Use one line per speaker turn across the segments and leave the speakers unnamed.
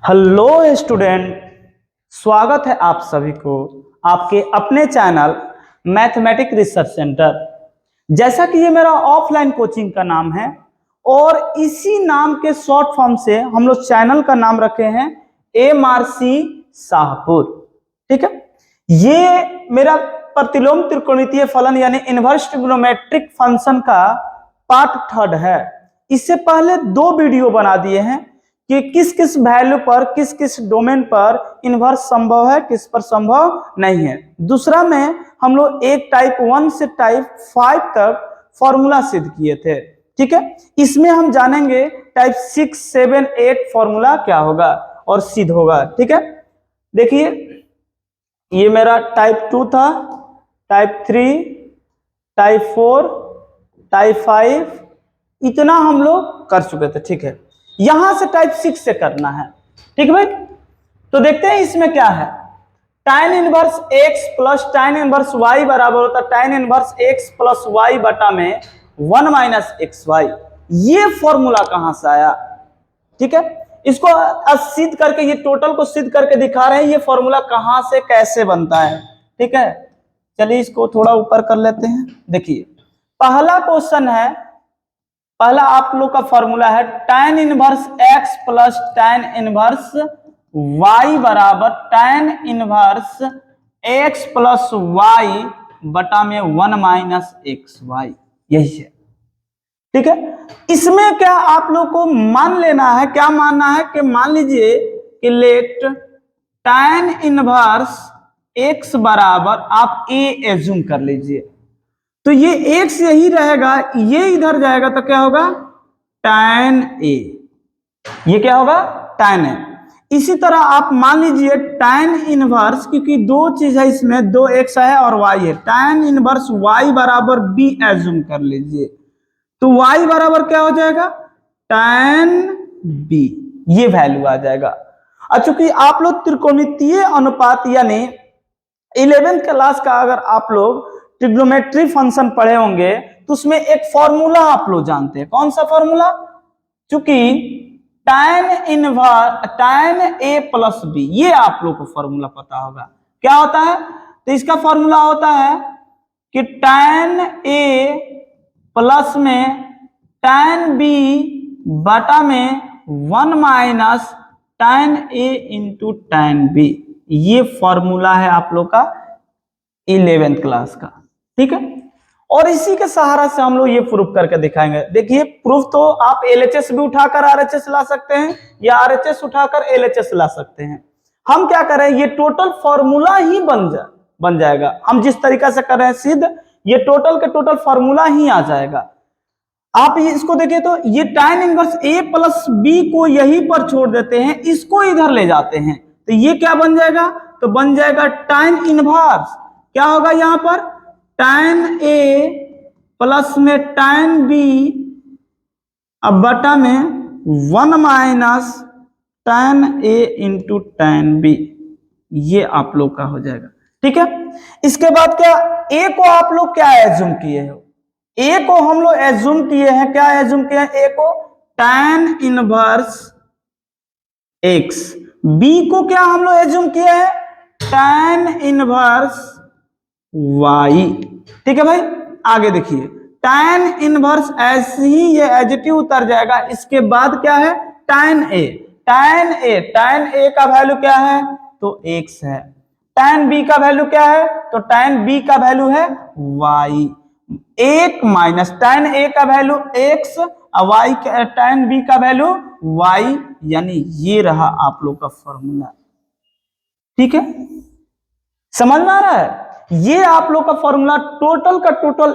Hello student, स्वागत है आप सभी को आपके अपने चैनल मैथमेटिक रिसर्च सेंटर। जैसा कि ये मेरा ऑफलाइन कोचिंग का नाम है और इसी नाम के शॉर्ट फॉर्म से हम लोग चैनल का नाम रखे हैं MRC शाहपुर। ठीक है, ये मेरा प्रतिलोम त्रिकोणितीय फलन यानी इनवर्स ट्रिग्नोमेट्रिक फंक्शन का पार्ट 3 है। इससे पहले 2 वीडियो बना दिए हैं कि किस किस वैल्यू पर किस किस डोमेन पर इनवर्स संभव है, किस पर संभव नहीं है। दूसरा में हम लोग एक टाइप 1 से टाइप 5 तक फॉर्मूला सिद्ध किए थे। ठीक है, इसमें हम जानेंगे टाइप 6, 7, 8 फॉर्मूला क्या होगा और सिद्ध होगा। ठीक है, देखिए ये मेरा टाइप 2 था, टाइप 3, टाइप 4, टाइप 5, इतना हम लोग कर चुके थे। ठीक है, यहां से टाइप 6 से करना है। ठीक है भाई, तो देखते हैं इसमें क्या है। tan inverse x plus tan inverse y बराबर होता है tan inverse x plus y बटा में 1 माइनस xy। ये फॉर्मूला कहां से आया? ठीक है, इसको सिद्ध करके, ये टोटल को सिद्ध करके दिखा रहे हैं ये फॉर्मूला कहां से कैसे बनता है। ठीक है, चलिए इसको थोड़ा ऊपर कर लेते हैं। देखिए पहला क्वेश्चन है, पहला आप लोग का फॉर्मूला है tan inverse x plus tan inverse y बराबर tan inverse x plus y बटा में 1 माइनस xy। यही है। ठीक है, इसमें क्या आप लोग को मान लेना है, क्या मानना है कि मान लीजिए कि लेट tan इनवर्स x बराबर आप a एज्यूम कर लीजिए, तो ये x यही रहेगा, ये इधर जाएगा तो क्या होगा tan a। ये क्या होगा tan a। इसी तरह आप मान लीजिए tan इनवर्स, क्योंकि 2 चीज है इसमें, 2 x है और y है, tan इनवर्स y बराबर b एज्यूम कर लीजिए, तो y बराबर क्या हो जाएगा tan b। ये वैल्यू आ जाएगा। और चूंकि आप लोग त्रिकोणितीय अनुपात यानी 11th क्लास का अगर आप लोग ट्रिग्नोमेट्री फंक्शन पढ़े होंगे तो उसमें एक फॉर्मूला आप लोग जानते हैं। कौन सा फॉर्मूला? चूंकि tan a प्लस b, ये आप लोग को फॉर्मूला पता होगा। क्या होता है? तो इसका फॉर्मूला होता है कि tan a प्लस में tan b बटा में 1 minus tan a into tan b। ये फॉर्मूला है आप लोग का 11th क्लास का। ठीक है, और इसी के सहारा से हम लोग ये प्रूफ करके दिखाएंगे। देखिए प्रूफ तो आप LHS भी उठाकर RHS ला सकते हैं या RHS उठाकर LHS ला सकते हैं। हम क्या करें, ये टोटल फॉर्मूला ही बन जाएगा। हम जिस तरीका से कर रहे हैं सिद्ध, ये टोटल के टोटल फॉर्मूला ही आ जाएगा। आप इसको देखिए तो ये tan inverse a plus b को यहीं पर छोड़ देते हैं, इसको इधर ले जाते हैं, तो ये क्या बन जाएगा? तो बन जाएगा tan इनवर्स, क्या होगा यहाँ पर tan a प्लस में tan b अब बटा में 1 minus tan a into tan b। ये आप लोग का हो जाएगा। ठीक है, इसके बाद क्या a को आप लोग क्या एज्यूम किए हो? a को हम लोग एज्यूम किए हैं, क्या एज्यूम किए हैं? a को tan इनवर्स x, b को क्या हम लोग एज्यूम किए हैं? tan inverse y। ठीक है भाई, आगे देखिए tan इनवर्स ऐसे ही ये एडजेक्टिव उतर जाएगा। इसके बाद क्या है? tan a का वैल्यू क्या है? तो x है। tan b का वैल्यू क्या है? तो tan b का वैल्यू है y। 1 माइनस tan a का वैल्यू x और y का tan b का वैल्यू y, यानी ये रहा आप लोग का फॉर्मूला। ठीक है, समझ में आ रहा है? ये आप लोग का फॉर्मूला टोटल का टोटल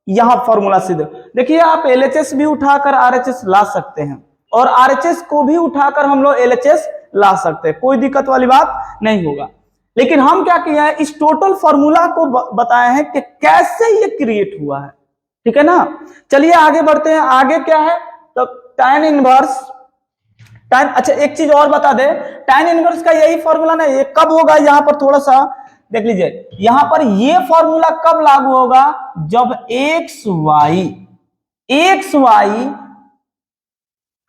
यहां फॉर्मूला सिद्ध। देखिए आप LHS भी उठाकर RHS ला सकते हैं और RHS को भी उठाकर हम लोग LHS ला सकते हैं, कोई दिक्कत वाली बात नहीं होगा। लेकिन हम क्या किया है, इस टोटल फॉर्मूला को बताए हैं कि कैसे ये क्रिएट हुआ है। ठीक है ना, चलिए आगे बढ़ते हैं। आगे क्या है? तो tan इनवर्स अच्छा एक चीज और बता दे, tan इनवर्स का यही फॉर्मूला ना, ये कब होगा यहाँ पर थोड़ा सा देख लीजिए। यहां पर ये फॉर्मूला कब लागू होगा? जब xy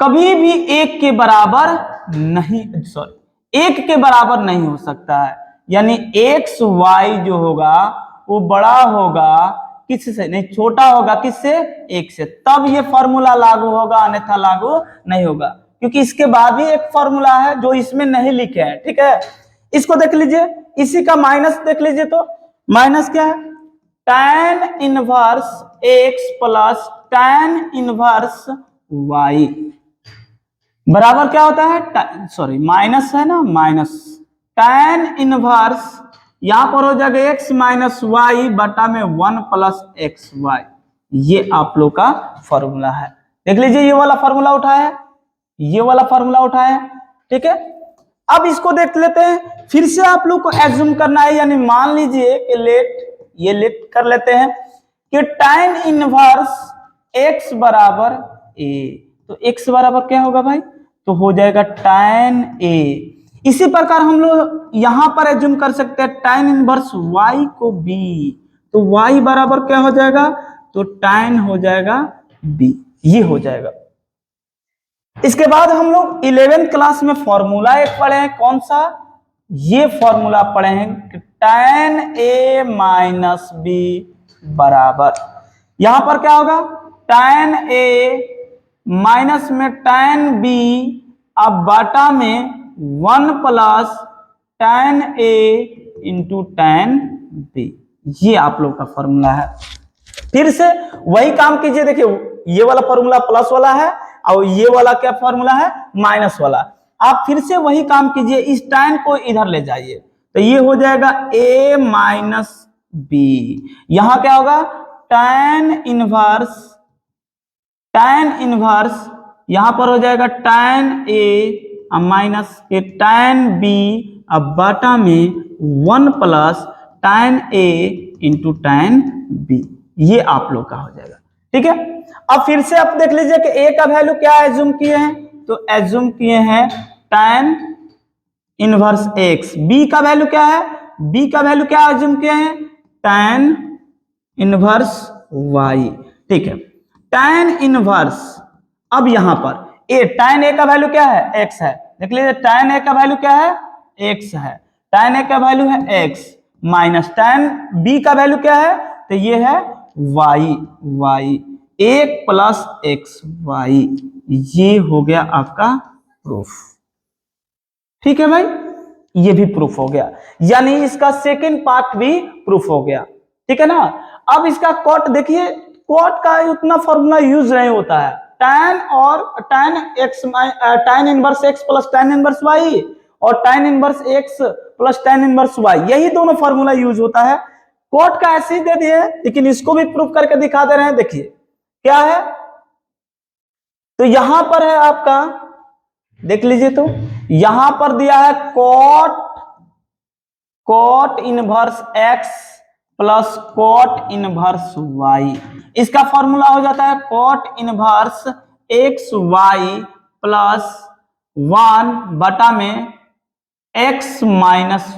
कभी भी एक के बराबर नहीं, सॉरी, एक के बराबर नहीं हो सकता है। यानी एक्स वाई जो होगा वो बड़ा होगा किससे, नहीं छोटा होगा किससे, एक से, तब ये फॉर्मूला लागू होगा, अन्यथा लागू नहीं होगा। क्योंकि इसके बाद ही एक फॉर्मूला है जो इसमें नहीं लिखे हैं, ठीक है। इसको देख लीजिए, इसी का माइनस देख लीजिए, तो माइनस क्या है, tan inverse x plus tan inverse y बराबर क्या होता है, सॉरी माइनस है ना, माइनस tan इनवर्स यहां पर हो जाएगा x माइनस वाई बटा में 1 प्लस एक्स वाई। ये आप लोग का फॉर्मूला है। देख लीजिए, ये वाला फॉर्मूला उठाया है, ये वाला फॉर्मूला उठाया है, ठीक है। अब इसको देख लेते हैं, फिर से आप लोग को एज्यूम करना है, यानी मान लीजिए कि लेट कर लेते हैं कि tan इनवर्स x बराबर a, तो x बराबर क्या होगा भाई, तो हो जाएगा tan a। इसी प्रकार हम लोग यहां पर एज्यूम कर सकते हैं tan इनवर्स y को b, तो y बराबर क्या हो जाएगा, तो tan हो जाएगा b, ये हो जाएगा। इसके बाद हम लोग 11th क्लास में फॉर्मूला एक पढ़े हैं, कौन सा, ये फॉर्मूला पढ़े हैं कि tan a माइनस b बराबर, यहां पर क्या होगा, tan a माइनस में tan b अब बाटा में 1 plus tan a into tan b, ये आप लोग का फॉर्मूला है। फिर से वही काम कीजिए, देखिए ये वाला फॉर्मूला प्लस वाला है और ये वाला क्या फॉर्मूला है, माइनस वाला। आप फिर से वही काम कीजिए, इस tan को इधर ले जाइए, तो ये हो जाएगा a माइनस b, यहां क्या होगा, tan इनवर्स यहां पर हो जाएगा tan a माइनस के tan b अब बाटा में 1 plus tan a into tan b, ये आप लोग का हो जाएगा, ठीक है। अब फिर से आप देख लीजिए कि a का वैल्यू क्या एज्यूम किए हैं, तो एज्यूम किए हैं tan इनवर्स x, b का वैल्यू क्या है, b का वैल्यू क्या एज्यूम किए हैं, tan इनवर्स y, ठीक है। tan इनवर्स, अब यहां पर tan a का वैल्यू क्या है, x है, देख लीजिए tan a का वैल्यू क्या है, x है, tan a का वैल्यू है x माइनस tan b का वैल्यू क्या है, तो ये है y 1 प्लस एक्स वाई, ये हो गया आपका प्रूफ, ठीक है भाई, ये भी प्रूफ हो गया, यानी इसका सेकंड पार्ट भी प्रूफ हो गया, ठीक है ना। अब इसका कॉट देखिए, कॉट का उतना फॉर्मूला यूज नहीं होता है, tan inverse x plus tan inverse y और tan inverse x plus tan inverse y, यही दोनों फॉर्मूला यूज होता है। कॉट का ऐसे ही दे दिए, लेकिन इसको भी प्रूफ करके दिखा दे रहे हैं, देखिए क्या है, तो यहां पर है आपका, देख लीजिए, तो यहां पर दिया है cot inverse x plus cot inverse y, इसका फॉर्मूला हो जाता है cot inverse x y plus 1 बटा में x माइनस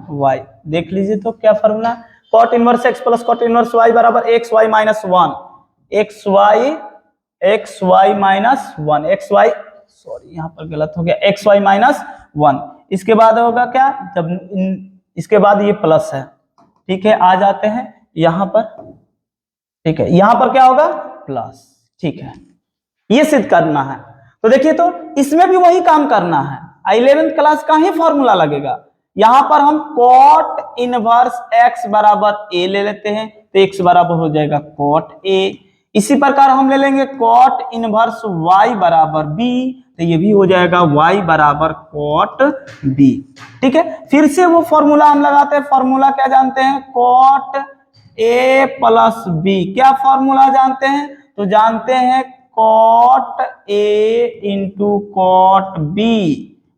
वाई, देख लीजिए तो क्या formula, cot inverse x plus cot inverse y बराबर x y minus 1, x y minus 1, x y, sorry यहां पर गलत हो गया, एक्स वाई माइनस 1। इसके बाद होगा क्या, जब इसके बाद ये प्लस है, ठीक है, आ जाते हैं यहां पर, ठीक है, यहां पर क्या होगा, प्लस, ठीक है, ये सिद्ध करना है। तो देखिए, तो इसमें भी वही काम करना है, 11th क्लास का ही फॉर्मूला लगेगा। यहां पर हम कॉट इनवर्स x बराबर a ले लेते हैं, तो x बराबर हो जाएगा कॉट a। इसी प्रकार हम ले लेंगे कॉट इनवर्स y बराबर b, तो ये भी हो जाएगा y बराबर कॉट b, ठीक है। फिर से वो फॉर्मूला हम लगाते हैं, फॉर्मूला क्या जानते हैं, कॉट a प्लस b, क्या फॉर्मूला जानते हैं, तो जानते हैं cot a into cot b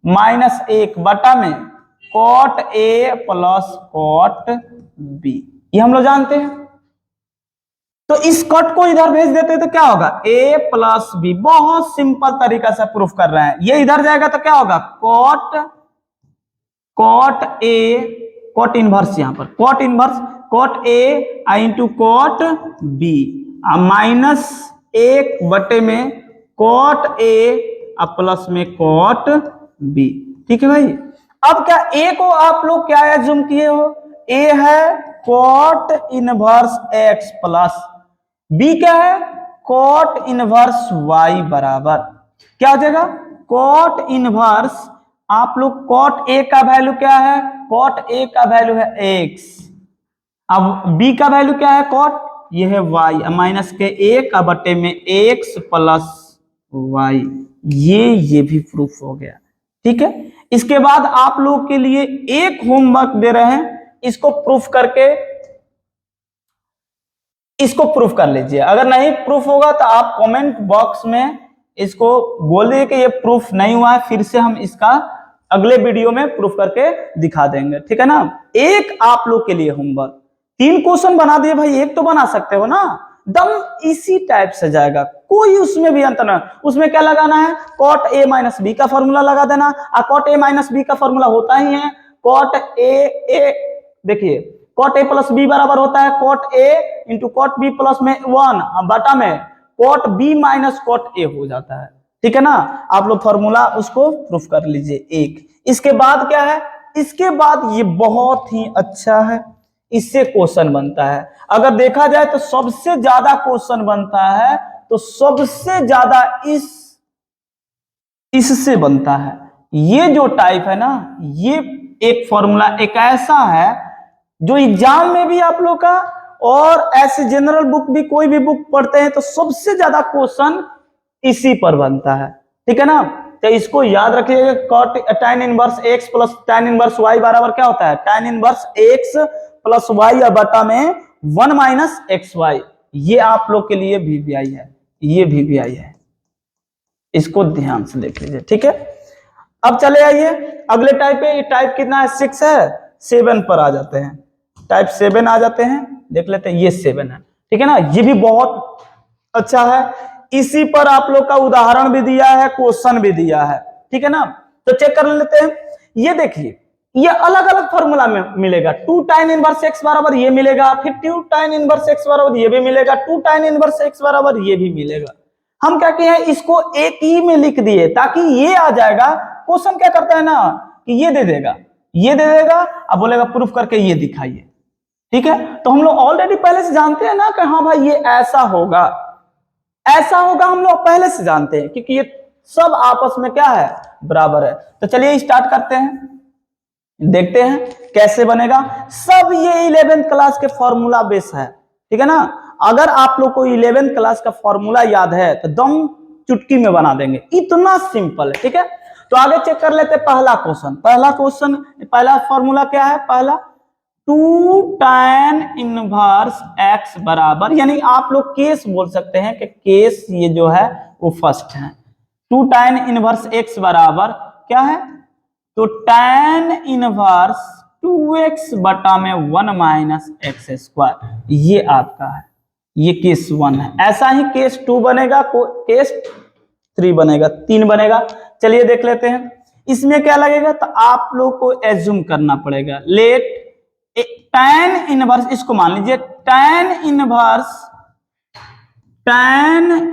minus 1 बटा में cot a plus cot b, ये हम लोग जानते हैं। तो इस कॉट को इधर भेज देते हैं तो क्या होगा, a प्लस बी, बहुत सिंपल तरीका से प्रूफ कर रहे हैं। ये इधर जाएगा तो क्या होगा, कॉट a, कॉट इनवर्स, यहां पर cot inverse cot a into cot b minus एक बटे में कॉट ए और प्लस में कॉट बी। ठीक है भाई। अब क्या ए को आप लोग क्या एज्यूम किए हो, ए है cot inverse x plus b क्या है कॉट इनवर्स वाई बराबर क्या हो जाएगा कॉट इनवर्स, आप लोग कॉट ए का वैल्यू क्या है, कॉट ए का वैल्यू है एक्स, अब बी का वैल्यू क्या है कॉट, ये है वाई, माइनस के एक बटे में एक्स प्लस वाई, ये भी प्रूफ हो गया। ठीक है। इसके बाद आप लोग के लिए एक होमवर्क दे रहे हैं, इसको प्रूफ कर लीजिए। अगर नहीं प्रूफ होगा तो आप कमेंट बॉक्स में इसको बोल दीजिए कि ये प्रूफ नहीं हुआ है, फिर से हम इसका अगले वीडियो में प्रूफ करके दिखा देंगे। ठीक है ना। एक आप लोग के लिए होमवर्क, 3 क्वेश्चन बना दिए भाई, एक तो बना सकते हो ना, दम इसी टाइप से जाएगा, कोई उसमें भी अंतर नहीं। उसमें क्या लगाना है कॉट ए माइनस बी का फॉर्मूला लगा देना, और कॉट ए माइनस बी का फॉर्मूला होता ही है कॉट ए, देखिए कॉट ए प्लस बी बराबर होता है cot a into cot b plus में 1 बटा में cot b minus cot a हो जाता है। ठीक है ना। आप लोग फॉर्मूला उसको प्रूफ कर लीजिए एक। इसके बाद क्या है, इसके बाद ये बहुत ही अच्छा है, इससे क्वेश्चन बनता है। अगर देखा जाए तो सबसे ज्यादा क्वेश्चन बनता है, तो सबसे ज्यादा इससे बनता है। ये जो टाइप है ना, ये एक फॉर्मूला एक ऐसा है जो एग्जाम में भी आप लोग का, और ऐसे जनरल बुक भी कोई भी बुक पढ़ते हैं तो सबसे ज्यादा क्वेश्चन इसी पर बनता है। ठीक है ना। तो इसको याद रखिएगा, cot tan inverse x plus tan inverse y बराबर क्या होता है tan inverse x plus y बटा में 1 माइनस xy। ये आप लोग के लिए VBI है, ये VBI है, इसको ध्यान से देख लीजिए। ठीक है। अब चले आइए अगले टाइप पे। ये टाइप कितना है 6 है, 7 पर आ जाते हैं, टाइप 7 आ जाते हैं, देख लेते हैं। ये 7 है। ठीक है ना। ये भी बहुत अच्छा है, इसी पर आप लोग का उदाहरण भी दिया है, क्वेश्चन भी दिया है। ठीक है ना। तो चेक कर लेते हैं। ये देखिए, ये अलग अलग फॉर्मूला में मिलेगा, 2 tan इनवर्स x बराबर ये मिलेगा, फिर 2 tan इनवर्स x बराबर ये भी मिलेगा, 2 tan इनवर्स x बराबर ये भी मिलेगा। हम क्या किए हैं, इसको एक ही में लिख दिए ताकि ये आ जाएगा। क्वेश्चन क्या करता है ना कि ये दे देगा, अब बोलेगा प्रूफ करके ये दिखाइए। ठीक है। तो हम लोग ऑलरेडी पहले से जानते हैं ना कि हाँ भाई ये ऐसा होगा, हम लोग पहले से जानते हैं, क्योंकि ये सब आपस में क्या है बराबर है। तो चलिए स्टार्ट करते हैं, देखते हैं कैसे बनेगा। सब ये 11th क्लास के फॉर्मूला बेस है। ठीक है ना। अगर आप लोग को 11th क्लास का फॉर्मूला याद है तो दम चुटकी में बना देंगे, इतना सिंपल है। ठीक है। तो आगे चेक कर लेते हैं पहला फॉर्मूला क्या है, पहला 2 tan इनवर्स x बराबर, यानी आप लोग केस बोल सकते हैं कि केस ये जो है वो फर्स्ट है। 2 tan इनवर्स x बराबर क्या है, तो tan इनवर्स 2x बटा में 1 माइनस एक्स स्क्वायर, ये आपका है, ये केस 1 है। ऐसा ही केस 2 बनेगा, केस 3 बनेगा, 3 बनेगा। चलिए देख लेते हैं इसमें क्या लगेगा। तो आप लोग को एज्यूम करना पड़ेगा, लेट tan इनवर्स, इसको मान लीजिए tan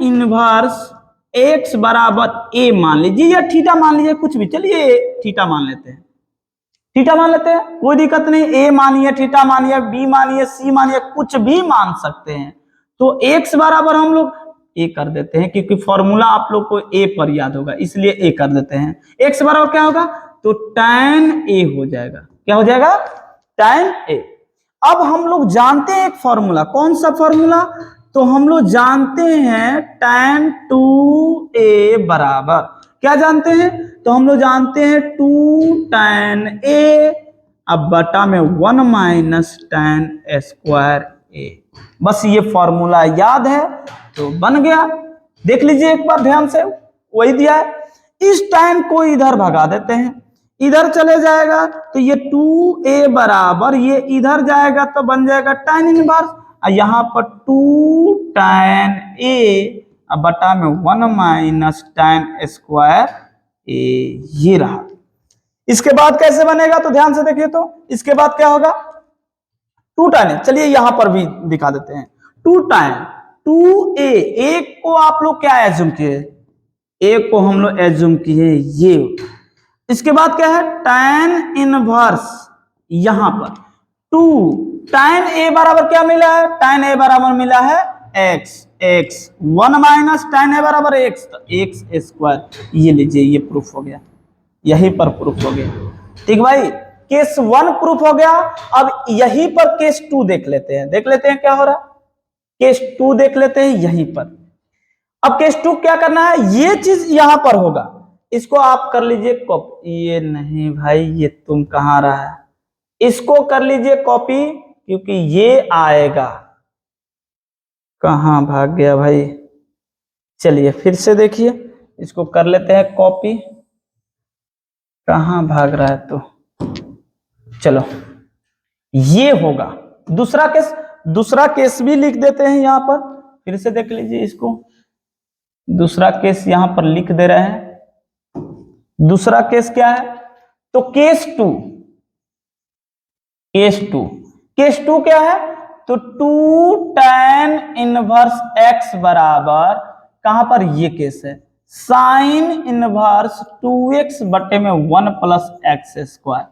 इनवर्स x बराबर a मान लीजिए, या थीटा मान लीजिए, कुछ भी, चलिए थीटा मान लेते हैं, कोई दिक्कत नहीं। a मानिए, थीटा मानिए, b मानिए, c मानिए, कुछ भी मान सकते हैं। तो x बराबर हम लोग a कर देते हैं, क्योंकि फॉर्मूला आप लोग को a पर याद होगा, इसलिए a कर देते हैं। x बराबर क्या होगा, तो tan a हो जाएगा, क्या हो जाएगा tan a। अब हम लोग जानते हैं एक फॉर्मूला, कौन सा फॉर्मूला, तो हम लोग जानते हैं tan 2a बराबर, क्या जानते हैं, तो हम लोग जानते हैं 2 tan a अब बटा में 1 माइनस tan स्क्वायर a। बस ये फॉर्मूला याद है तो बन गया। देख लीजिए एक बार ध्यान से, वही दिया है। इस tan को इधर भगा देते हैं, इधर चले जाएगा तो ये 2a बराबर, ये इधर जाएगा तो बन जाएगा tan इनवर्स, और यहाँ पर 2 tan a अब बटा में 1 माइनस tan स्क्वायर a, ये रहा। इसके बाद कैसे बनेगा, तो ध्यान से देखिए। तो इसके बाद क्या होगा, 2 tan, चलिए यहां पर भी दिखा देते हैं। 2 tan 2a, एक को आप लोग क्या एज्यूम किए, एक को हम लोग एज्यूम किए ये। इसके बाद क्या है tan इनवर्स, यहां पर 2 tan a बराबर क्या मिला है, tan a बराबर मिला है x, 1 माइनस tan a बराबर x, तो x स्क्वायर। ये लीजिए, ये प्रूफ हो गया, यहीं पर प्रूफ हो गया। ठीक भाई, केस 1 प्रूफ हो गया। अब यहीं पर केस 2 देख लेते हैं, क्या हो रहा है, केस 2 देख लेते हैं यहीं पर। अब केस 2 क्या करना है, ये चीज यहां पर होगा, इसको आप कर लीजिए कॉपी। ये नहीं भाई, ये तुम कहां रहा है, इसको कर लीजिए कॉपी, क्योंकि ये आएगा। कहां भाग गया भाई, चलिए फिर से देखिए, इसको कर लेते हैं कॉपी। कहां भाग रहा है तो, चलो ये होगा। दूसरा केस भी लिख देते हैं यहां पर, फिर से देख लीजिए इसको। दूसरा केस यहां पर लिख दे रहे हैं। दूसरा केस क्या है, तो केस 2 क्या है, तो 2 tan इनवर्स x बराबर, कहां पर ये केस है, साइन इनवर्स 2x बटे में 1 प्लस एक्स स्क्वायर,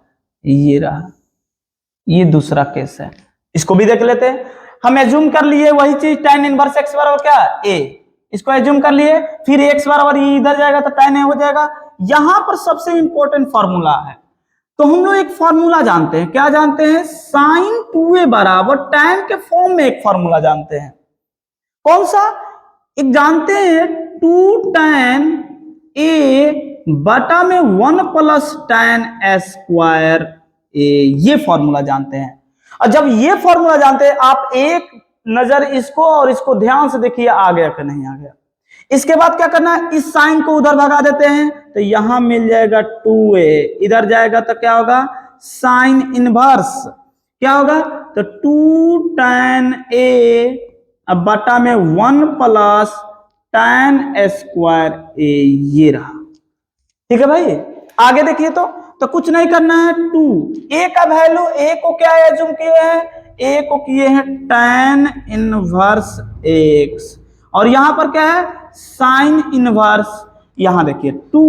ये रहा, ये दूसरा केस है। इसको भी देख लेते हैं। हम एज्यूम कर लिए वही चीज, tan इनवर्स x बराबर क्या है a, इसको एज्यूम कर लिए, फिर x बराबर ये इधर जाएगा तो tan a हो जाएगा। यहां पर सबसे इंपॉर्टेंट फॉर्मूला है, तो हम लोग एक फॉर्मूला जानते हैं, क्या जानते हैं, साइन 2a बराबर tan के फॉर्म में एक फॉर्मूला जानते हैं। कौन सा, एक जानते हैं 2 tan a बटा में 1 प्लस tan स्क्वायर a, ये फॉर्मूला जानते हैं। और जब ये फॉर्मूला जानते हैं, आप एक नजर इसको और इसको ध्यान से देखिए, आ गया कि नहीं आ गया। इसके बाद क्या करना है, इस साइन को उधर भगा देते हैं, तो यहां मिल जाएगा 2a, इधर जाएगा तो क्या होगा, साइन इनवर्स क्या होगा, तो 2 tan a अब बटा में 1 प्लस tan स्क्वायर a, ये रहा। ठीक है भाई, आगे देखिए तो कुछ नहीं करना है। 2a का वैल्यू, a को क्या एज्यूम किए हैं, a को किए हैं tan इनवर्स x, और यहां पर क्या है, साइन इनवर्स। यहां देखिए 2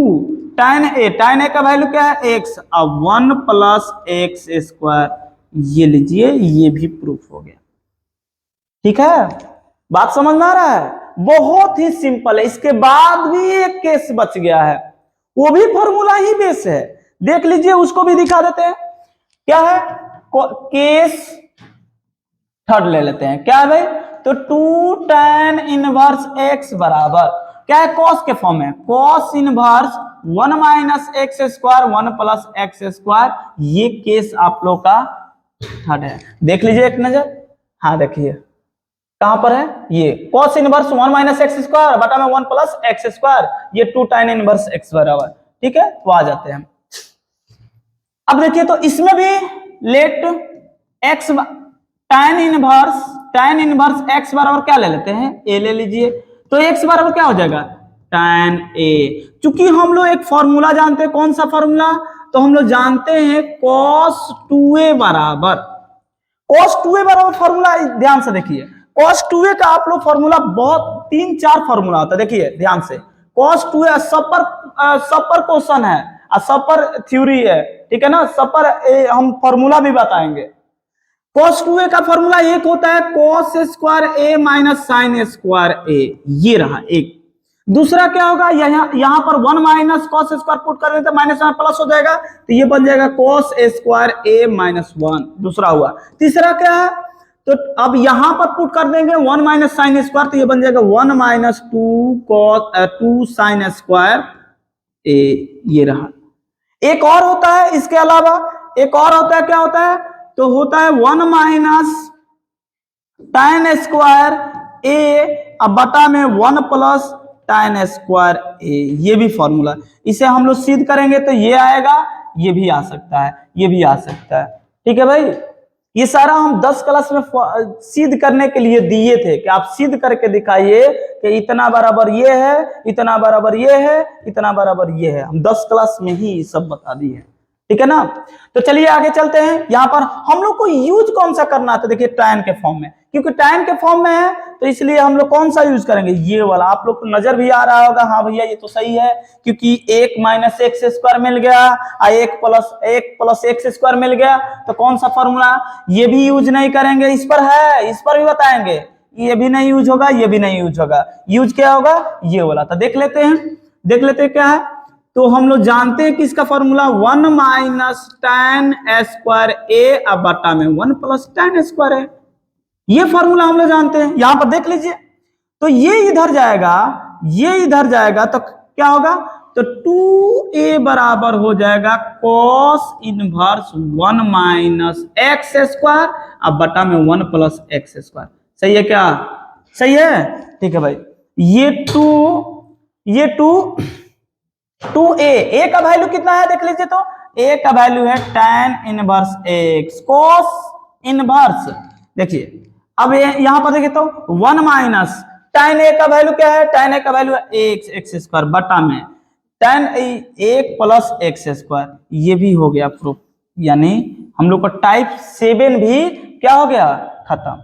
tan a का वैल्यू क्या है x, अब 1 प्लस एक्स स्क्वायर, ये लीजिए, ये भी प्रूफ हो गया। ठीक है, बात समझ में आ रहा है, बहुत ही सिंपल है। इसके बाद भी एक केस बच गया है, वो भी फॉर्मूला ही बेस है, देख लीजिए, उसको भी दिखा देते हैं। क्या है, केस थर्ड ले लेते हैं, क्या है भाई, तो 2 tan इनवर्स x बराबर क्या है, कॉस के फॉर्म में, cos inverse 1 minus x square 1 plus x square, ये केस आप लोग का थर्ड है। देख लीजिए एक नजर, हाँ देखिए कहां पर है, ये cos inverse 1 minus x square बटा में 1 प्लस एक्स स्क्वायर, ये 2 tan इनवर्स x बराबर। ठीक है, तो आ जाते हैं। अब देखिए, तो इसमें भी let x tan inverse x बराबर क्या ले लेते हैं, a ले लीजिए, तो x बराबर क्या हो जाएगा, tan a। चूंकि हम लोग एक फॉर्मूला जानते हैं, कौन सा फॉर्मूला, तो हम लोग जानते हैं cos 2a बराबर, फॉर्मूला ध्यान से देखिए, cos 2a का आप लोग फॉर्मूला बहुत 3-4 फॉर्मूला होता है, देखिए ध्यान से। cos 2a सब पर क्वेश्चन है, सब पर थ्योरी है, ठीक है ना, सब पर हम फॉर्मूला भी बताएंगे। cos 2a का फॉर्मूला एक होता है cos square a minus sine square a, ये रहा एक। दूसरा क्या होगा, यहां पर 1 माइनस कॉस स्क्वायर पुट कर देते, माइनस में प्लस हो जाएगा, तो ये बन जाएगा cos स्क्वायर a माइनस 1, दूसरा हुआ। तीसरा क्या है, तो अब यहां पर पुट कर देंगे 1 माइनस साइन स्क्वायर, तो ये बन जाएगा 1 माइनस 2 साइन स्क्वायर a, ये रहा। एक और होता है इसके अलावा, एक और होता है, क्या होता है, तो होता है 1 माइनस tan स्क्वायर a अब बटा में 1 प्लस tan स्क्वायर a, ये भी फॉर्मूला। इसे हम लोग सिद्ध करेंगे तो ये आएगा, ये भी आ सकता है, ये भी आ सकता है। ठीक है भाई, ये सारा हम 10 क्लास में सिद्ध करने के लिए दिए थे कि आप सिद्ध करके दिखाइए कि इतना बराबर ये है, इतना बराबर ये है, इतना बराबर ये है। हम 10 क्लास में ही सब बता दिए, ठीक है ना। तो चलिए आगे चलते हैं। यहां पर हम लोग को यूज कौन सा करना था, देखिए tan के फॉर्म में क्योंकि tan के फॉर्म में है तो इसलिए हम लोग कौन सा यूज करेंगे, ये वाला। आप लोग को नजर भी आ रहा होगा, हाँ भैया ये तो सही है, क्योंकि 1 माइनस एक्स स्क्वायर मिल गया और 1 प्लस एक्स स्क्वायर मिल गया, तो कौन सा फॉर्मूला, ये भी यूज नहीं करेंगे, इस पर है, इस पर भी बताएंगे, ये भी नहीं यूज होगा, ये भी नहीं यूज होगा, यूज क्या होगा, ये वाला। तो देख लेते हैं क्या है। तो हम लोग जानते हैं कि इसका फॉर्मूला 1 माइनस tan स्क्वायर ए अब बटा में 1 प्लस tan स्क्वायर है, ये फॉर्मूला हम लोग जानते हैं। यहां पर देख लीजिए, तो ये इधर जाएगा, ये इधर जाएगा, तो क्या होगा, तो 2a बराबर हो जाएगा cos inverse 1 minus x square अब बटा में 1 प्लस एक्स स्क्वायर। सही है क्या, सही है, ठीक है भाई। ये 2a का वैल्यू कितना है देख लीजिए, तो a का वैल्यू है tan inverse x cos inverse, देखिए अब यहां पर देखिए तो 1 माइनस tan a का वैल्यू क्या है, tan a का वैल्यू है एक्स स्क्वायर बटा में tan 1 प्लस एक्स स्क्वायर, ये भी हो गया प्रूफ। यानी हम लोग का टाइप 7 भी क्या हो गया, खत्म।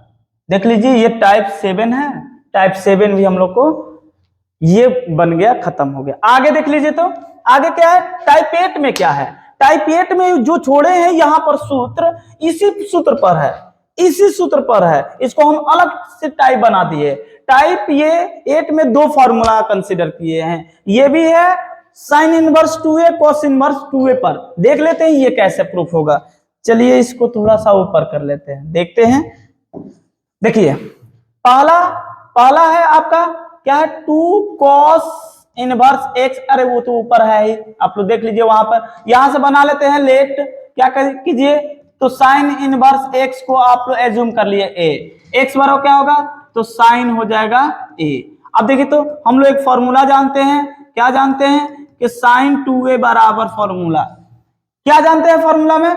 देख लीजिए ये टाइप 7 है, टाइप 7 भी हम लोग को ये बन गया, खत्म हो गया। आगे देख लीजिए, तो आगे क्या है, टाइप 8 में क्या है, टाइप 8 में जो छोड़े हैं यहां पर सूत्र, इसी सूत्र पर है, इसी सूत्र पर है, इसको हम अलग से टाइप बना दिए। टाइप ये 8 में 2 फॉर्मूला कंसीडर किए हैं, ये भी है sine inverse 2a cos inverse 2a पर। देख लेते हैं ये कैसे प्रूफ होगा। चलिए इसको थोड़ा सा ऊपर कर लेते हैं, देखते हैं। देखिए पहला है आपका क्या है, 2 cos इनवर्स x, अरे वो तो ऊपर है ही, आप लोग देख लीजिए वहां पर। यहां से बना लेते हैं लेट, क्या कीजिए, तो साइन इनवर्स x को आप लोग एज्यूम कर लिए a, x बराबर क्या होगा, तो साइन हो जाएगा a। अब देखिए तो हम लोग एक फॉर्मूला जानते हैं, क्या जानते हैं कि साइन 2a बराबर फॉर्मूला, क्या जानते हैं फॉर्मूला में,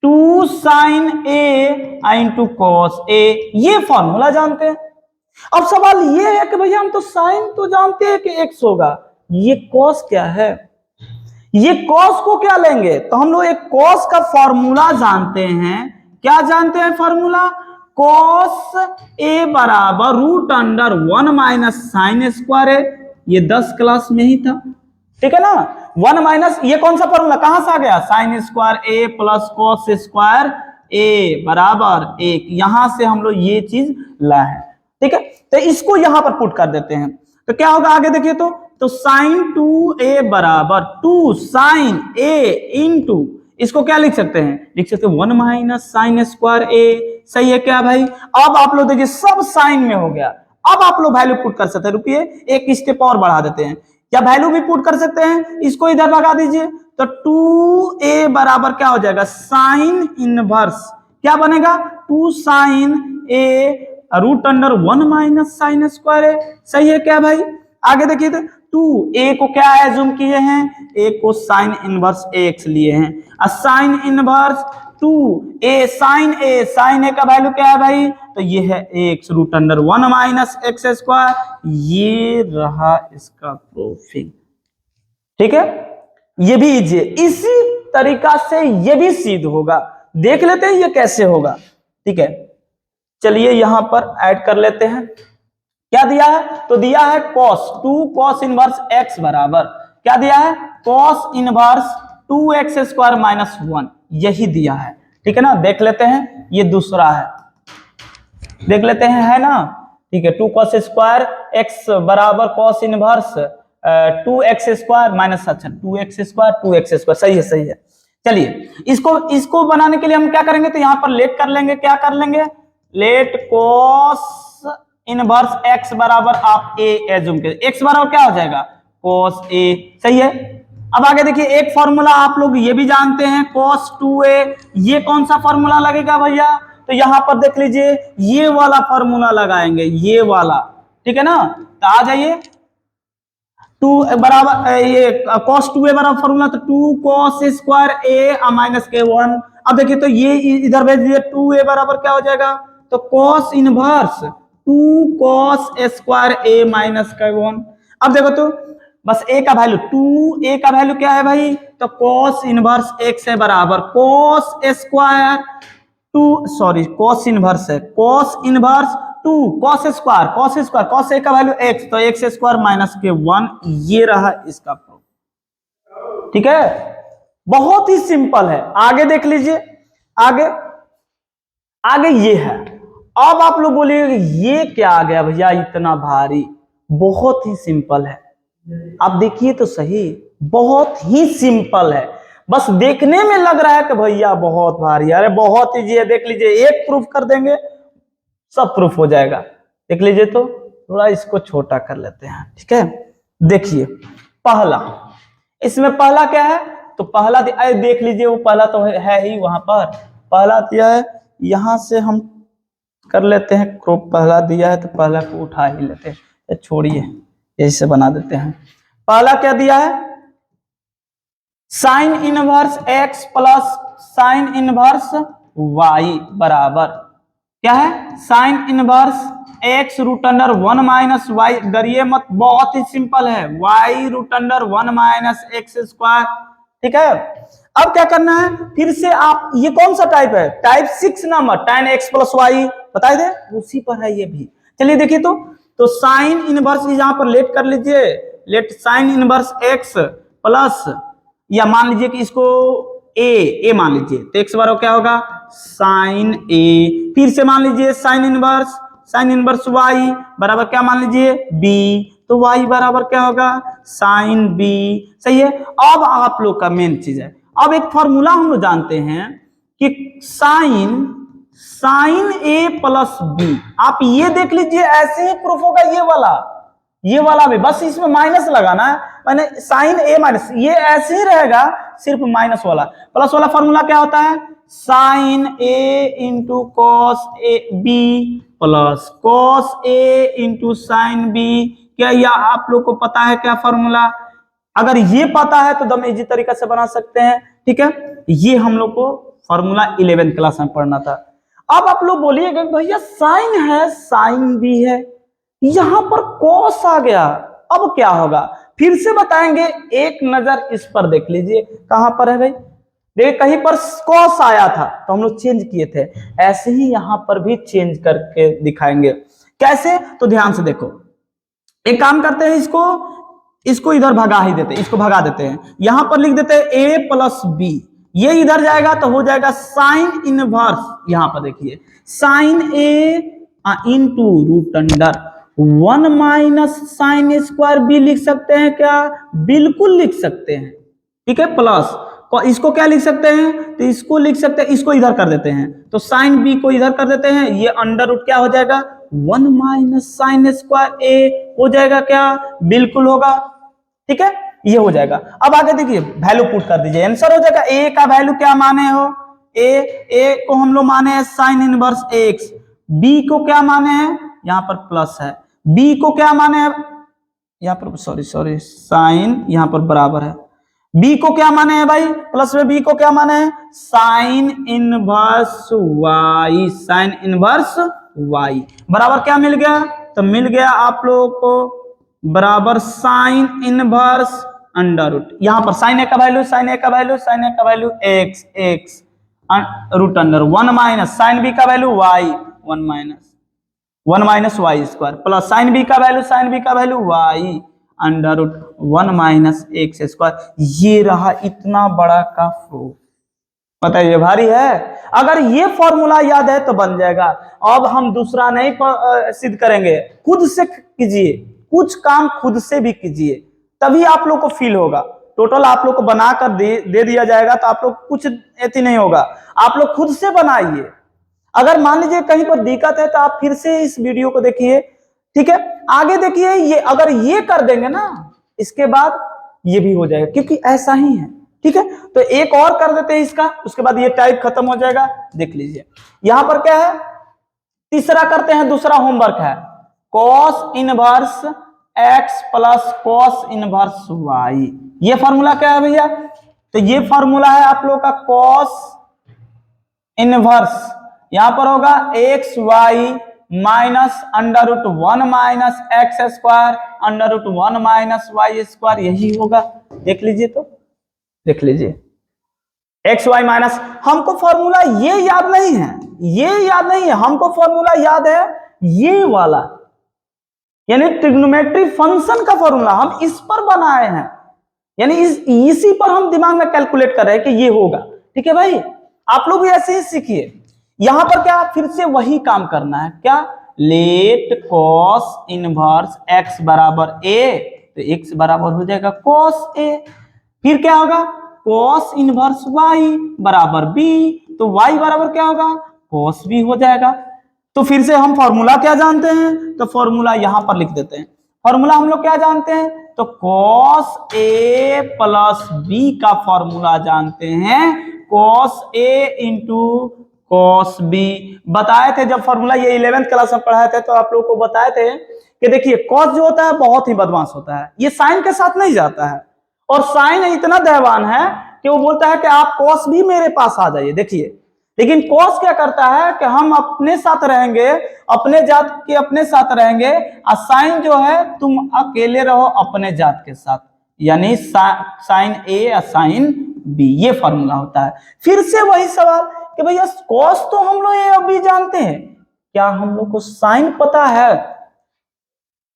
2 sine a into cos a, ये फॉर्मूला जानते हैं। अब सवाल ये है कि भैया हम तो साइन तो जानते हैं कि x होगा, ये कॉस क्या है, ये कॉस को क्या लेंगे, तो हम लोग एक कॉस का फॉर्मूला जानते हैं। क्या जानते हैं फॉर्मूला, कॉस a बराबर root under 1 minus sine square है, ये 10 क्लास में ही था, ठीक है ना। 1 माइनस, ये कौन सा फॉर्मूला कहां से आ गया, sine square a plus cos square a बराबर 1, यहां से हम लोग ये चीज लाए हैं, ठीक है। तो इसको यहां पर पुट कर देते हैं, तो क्या होगा आगे देखिए, तो साइन 2a बराबर 2 साइन a इंटू, इसको क्या लिख सकते हैं, लिख सकते हैं 1 माइनस साइन स्क्वायर a। सही है क्या भाई। अब आप लोग देखिए सब साइन में हो गया, अब आप लोग वैल्यू पुट कर सकते हैं। रुकिए एक स्टेप और बढ़ा देते हैं, क्या वैल्यू भी पुट कर सकते हैं, इसको इधर भगा दीजिए, तो 2a बराबर क्या हो जाएगा, साइन इनवर्स क्या बनेगा, 2 sine a root under 1 minus sine square है। सही है क्या भाई। आगे देखिए, तो 2a को क्या एज्यूम किए हैं, a को साइन इनवर्स x लिए हैं, और sine inverse 2a sine a का वैल्यू क्या है भाई, तो ये है x root under 1 minus x square, ये रहा इसका प्रूफिंग, ठीक है। ये भी इजिए, इसी तरीका से ये भी सिद्ध होगा, देख लेते हैं ये कैसे होगा, ठीक है। चलिए यहां पर ऐड कर लेते हैं, क्या दिया है, तो दिया है cos 2 cos इनवर्स x बराबर क्या दिया है, cos inverse 2x square minus 1, यही दिया है, ठीक है ना। देख लेते हैं, ये दूसरा है, देख लेते हैं, है ना, ठीक है। 2 cos स्क्वायर x बराबर cos inverse 2x square minus, अच्छा 2x स्क्वायर, सही है, सही है। चलिए इसको बनाने के लिए हम क्या करेंगे, तो यहां पर लेट कर लेंगे, क्या कर लेंगे, लेट cos इनवर्स x बराबर आप a एज्यूम करें, x बराबर क्या हो जाएगा, cos a। सही है। अब आगे देखिए, एक फॉर्मूला आप लोग ये भी जानते हैं, cos 2a, ये कौन सा फॉर्मूला लगेगा भैया, तो यहां पर देख लीजिए ये वाला फॉर्मूला लगाएंगे, ये वाला, ठीक है ना। तो आ जाइए, 2 बराबर ये cos 2a बराबर फॉर्मूला, तो 2 cos स्क्वायर a माइनस के 1। अब देखिए तो ये इधर भेज दिए, 2a बराबर क्या हो जाएगा, तो cos inverse 2 cos square a minus का 1। अब देखो तो बस a का वैल्यू, 2a का वैल्यू क्या है भाई, तो cos इनवर्स x है बराबर cos स्क्वायर कॉस इनवर्स है, cos inverse 2 cos square, cos A का वैल्यू x, तो x स्क्वायर माइनस के 1, ये रहा इसका प्रूफ। ठीक है, बहुत ही सिंपल है। आगे देख लीजिए, आगे ये है। अब आप लोग बोलिए ये क्या आ गया भैया इतना भारी, बहुत ही सिंपल है। आप देखिए तो सही, बहुत ही सिंपल है, बस देखने में लग रहा है कि भैया बहुत भारी, अरे बहुत इजी है। देख लीजिए, एक प्रूफ कर देंगे सब प्रूफ हो जाएगा। देख लीजिए, तो थोड़ा इसको छोटा कर लेते हैं। ठीक है, देखिए पहला, इसमें पहला क्या है, तो पहला देख लीजिए, वो पहला तो है ही वहां पर, पहला दिया है, यहां से हम कर लेते हैं क्रॉप, पहला दिया है तो पहला को उठा ही लेते हैं, छोड़िए ऐसे बना देते हैं। पहला क्या दिया है, sine inverse x plus sine inverse y बराबर क्या है, sine inverse x root under 1 minus y, डरिए मत, बहुत ही सिंपल है, y root under 1 minus x square. ठीक है, अब क्या करना है, फिर से आप, ये कौन सा टाइप है, type 6 number, tan x plus y बता दे, उसी पर है ये भी। चलिए देखिए, तो साइन इनवर्स यहां पर लेट कर लीजिए, late sign inverse x plus, या मान लीजिए कि इसको ए मान लीजिए, तो x बराबर क्या होगा, साइन ए, फिर से मान लीजिए साइन इनवर्स y बराबर क्या मान लीजिए, b, तो y बराबर क्या होगा, साइन b। सही है। अब आप लोग का मेन चीज है, अब एक फॉर्मूला हम लोग जानते हैं कि साइन ए प्लस बी, आप ये देख लीजिए, ऐसे ही प्रूफ होगा ये वाला भी, बस इसमें माइनस लगाना है, मैंने साइन ए माइनस, ये ऐसे ही रहेगा, सिर्फ माइनस वाला, प्लस वाला फॉर्मूला क्या होता है, sine A into cos a b plus cos a into sine b. क्या यह आप लोग को पता है क्या फॉर्मूला, अगर ये पता है तो दम इजी तरीका से बना सकते हैं। ठीक है, ये हम लोग को फॉर्मूला 11th क्लास में पढ़ना था। अब आप लोग बोलिएगा भैया साइन है, साइन भी है, यहां पर कॉस आ गया, अब क्या होगा, फिर से बताएंगे, एक नजर इस पर देख लीजिए, कहां पर है भाई, देखिए कहीं पर कॉस आया था तो हम लोग चेंज किए थे, ऐसे ही यहां पर भी चेंज करके दिखाएंगे। कैसे, तो ध्यान से देखो, एक काम करते हैं, इसको इधर भगा ही देते हैं, इसको भगा देते हैं, यहां पर लिख देते हैं a प्लस बी, ये इधर जाएगा तो हो जाएगा साइन इनवर्स, यहां पर देखिए साइन ए into root under 1 minus sine square B लिख सकते हैं क्या, बिल्कुल लिख सकते हैं। ठीक है, प्लस इसको क्या लिख सकते हैं, तो इसको लिख सकते हैं, इसको इधर कर देते हैं, तो साइन बी को इधर कर देते हैं, ये अंडर रूट क्या हो जाएगा, 1 माइनस साइन स्क्वायर ए हो जाएगा क्या, बिल्कुल होगा। ठीक है, ये हो जाएगा। अब आगे देखिए, वैल्यू पुट कर दीजिए, आंसर हो जाएगा, ए का वैल्यू क्या माने हो, ए को हम लोग माने हैं साइन इनवर्स एक्स, बी को क्या माने हैं, यहाँ पर प्लस है, बी को क्या माने हैं, यहाँ पर सॉरी साइन यहाँ पर बराबर है, बी को क्या माने हैं भाई, प्लस में बी को क्या माने हैं, sine inverse y, sine inverse y बराबर क्या मिल गया, तो मिल गया आप लोगों को बराबर साइन इनवर्स अंडर रूट, यहां पर साइन ए का value X root under 1 minus sine B का value Y, 1 minus Y square plus sine B का value Y under root 1 minus x square. ये रहा इतना बड़ा का प्रूफ, बताइए भारी है, अगर ये फॉर्मूला याद है तो बन जाएगा। अब हम दूसरा नहीं सिद्ध करेंगे, खुद से कीजिए, कुछ काम खुद से भी कीजिए, तभी आप लोग को फील होगा। टोटल आप लोग को बनाकर दे दिया जाएगा तो आप लोग कुछ ऐसी नहीं होगा, आप लोग खुद से बनाइए। अगर मान लीजिए कहीं पर दिक्कत है तो आप फिर से इस वीडियो को देखिए। ठीक है, आगे देखिए, ये अगर ये कर देंगे ना, इसके बाद ये भी हो जाएगा, क्योंकि ऐसा ही है। ठीक है, तो एक और कर देते हैं इसका, उसके बाद ये टाइप खत्म हो जाएगा। देख लीजिए यहां पर क्या है, तीसरा करते हैं, दूसरा होमवर्क है cos inverse x plus cos inverse y. ये फॉर्मूला क्या है भैया, तो ये फॉर्मूला है आप लोग का कॉस इनवर्स, यहां पर होगा x y minus under root 1 minus x square under root 1 minus Y square, यही होगा। देख लीजिए, तो देख लीजिए एक्स वाई माइनस, हमको फॉर्मूला ये याद नहीं है, ये याद नहीं है हमको, फॉर्मूला याद है ये वाला, यानी ट्रिग्नोमेट्री फंक्शन का फॉर्मूला हम इस पर बनाए हैं, यानी इसी पर हम दिमाग में कैलकुलेट कर रहे हैं कि ये होगा। ठीक है भाई, आप लोग भी ऐसे ही सीखिए। यहां पर क्या फिर से वही काम करना है, क्या लेट कॉस इनवर्स x बराबर a, तो x बराबर हो जाएगा कॉस a, फिर क्या होगा कॉस इनवर्स y बराबर b, तो y बराबर क्या होगा कॉस b हो जाएगा। तो फिर से हम फॉर्मूला क्या जानते हैं, तो फॉर्मूला यहां पर लिख देते हैं। फॉर्मूला हम लोग क्या जानते हैं, तो cos a प्लस b का फॉर्मूला जानते हैं, cos a into cos b। बताए थे जब फॉर्मूला ये 11th क्लास में पढ़ाए थे तो आप लोगों को बताए थे कि देखिए cos जो होता है बहुत ही बदमाश होता है, ये साइन के साथ नहीं जाता है, और साइन इतना दयावान है कि वो बोलता है कि आप cos भी मेरे पास आ जाइए। देखिए लेकिन cos क्या करता है कि हम अपने साथ रहेंगे, अपने जात के अपने साथ रहेंगे, और साइन जो है तुम अकेले रहो अपने जात के साथ, यानी साइन ए या साइन बी, ये फॉर्मूला होता है। फिर से वही सवाल कि भैया cos तो हम लोग ए और बी जानते हैं, क्या हम लोग को साइन पता है,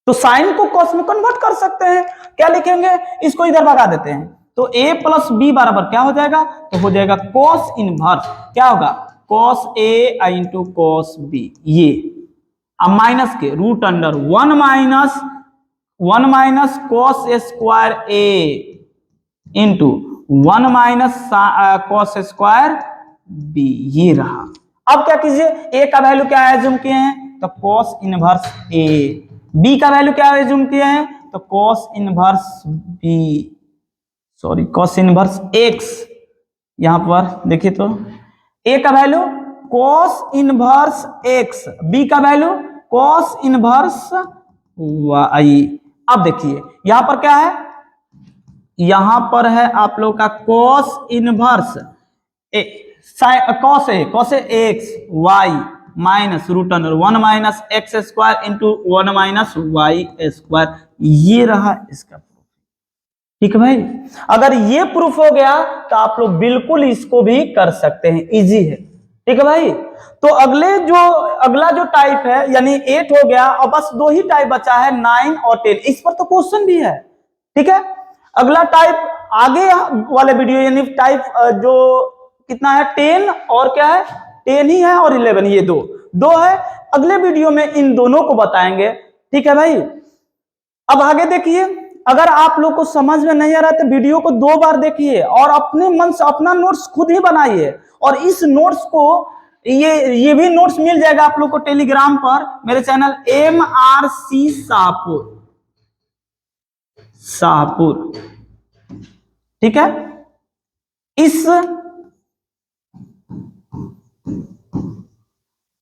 तो साइन को cos में कन्वर्ट कर सकते हैं। क्या लिखेंगे, इसको इधर भगा देते हैं, तो a प्लस बी बराबर क्या हो जाएगा, तो हो जाएगा cos इनवर्स, क्या होगा cos a into cos b, ये अब माइनस के root under 1 minus cos square a into 1 minus cos square b, ये रहा। अब क्या कीजिए, a का वैल्यू क्या एज्यूम किए हैं, तो cos इनवर्स a, b का वैल्यू क्या एज्यूम किए हैं, तो cos inverse b, sorry cos inverse x, यहां पर देखिए तो a का value cos inverse x, b का वैल्यू cos इनवर्स y। अब देखिए यहां पर क्या है, यहां पर है आप लोग का cos inverse cos x y minus root under 1 minus x square into 1 minus Y square, ये रहा इसका प्रूफ। ठीक है भाई, अगर ये प्रूफ हो गया तो आप लोग बिल्कुल इसको भी कर सकते हैं, इजी है। ठीक है भाई, तो अगला जो टाइप है यानी 8 हो गया, और बस 2 ही टाइप बचा है 9 और 10, इस पर तो क्वेश्चन भी है। ठीक है, अगला टाइप आगे वाले वीडियो यानी टाइप जो कितना है 10 और क्या है 10 ही है, और 11 ये दो है, अगले वीडियो में इन दोनों को बताएंगे। ठीक है भाई, अब आगे देखिए, अगर आप लोग को समझ में नहीं आ रहा तो वीडियो को 2 बार देखिए और अपने मन से अपना नोट्स खुद ही बनाइए, और इस नोट्स को ये भी नोट्स मिल जाएगा आप लोग को टेलीग्राम पर, मेरे चैनल MRC शाहपुर। ठीक है,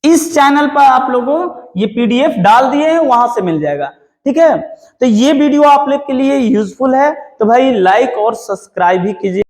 इस चैनल पर आप लोगों ये PDF डाल दिए हैं, वहां से मिल जाएगा। ठीक है, तो ये वीडियो आप लोग के लिए यूजफुल है, तो भाई लाइक और सब्सक्राइब भी कीजिए।